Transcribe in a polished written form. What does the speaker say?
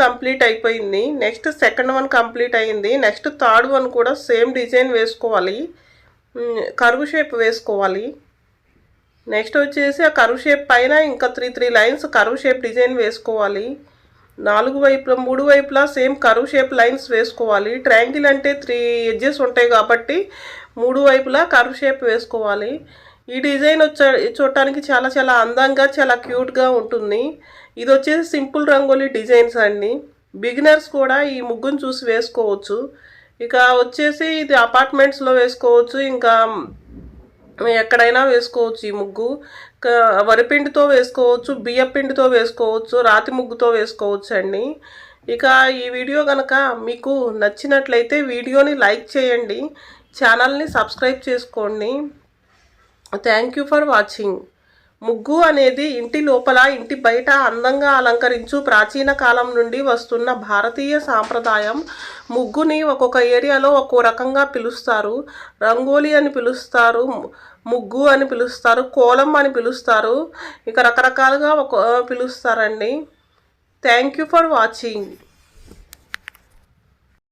Complete అయిపోయింది. Next second one complete అయింది. Next third one కూడా సేమ్ డిజైన్ వేసుకోవాలి. కర్వ్ షేప్ వేసుకోవాలి. నెక్స్ట్ వచ్చేసి ఆ కర్వ్ షేప్ పైన ఇంకా three lines curve shape design వేసుకోవాలి. 3 వైపులా సేమ్ కర్వ్ షేప్ లైన్స్ వేసుకోవాలి. ట్రయాంగిల్ అంటే 3 ఎడ్జెస్ ఉంటాయి కాబట్టి 3 వైపులా కర్వ్ షేప్ వేసుకోవాలి. ఈ డిజైన్ చూడటానికి చాలా చాలా అందంగా చాలా క్యూట్గా ఉంటుంది. ఇది వచ్చేసి సింపుల్ రంగోలీ డిజైన్స్ అండి. బిగినర్స్ కూడా ఈ ముగ్గును చూసి వేసుకోవచ్చు. ఇక వచ్చేసి ఇది అపార్ట్మెంట్స్లో వేసుకోవచ్చు, ఇంకా ఎక్కడైనా వేసుకోవచ్చు. ఈ ముగ్గు వరిపిండితో వేసుకోవచ్చు, బియ్యపిండితో వేసుకోవచ్చు, రాతి ముగ్గుతో వేసుకోవచ్చు అండి. ఇక ఈ వీడియో కనుక మీకు నచ్చినట్లయితే వీడియోని లైక్ చేయండి, ఛానల్ని సబ్స్క్రైబ్ చేసుకోండి. Thank you for watching. ముగ్గు అనేది ఇంటి లోపల ఇంటి బయట అందంగా అలంకరించు ప్రాచీన కాలం నుండి వస్తున్న భారతీయ సాంప్రదాయం. ముగ్గుని ఒక్కొక్క ఏరియాలో ఒక్కో రకంగా పిలుస్తారు. రంగోలీ అని పిలుస్తారు, ముగ్గు అని పిలుస్తారు, కోలం అని పిలుస్తారు, ఇక రకరకాలుగా పిలుస్తారండి. Thank you for watching.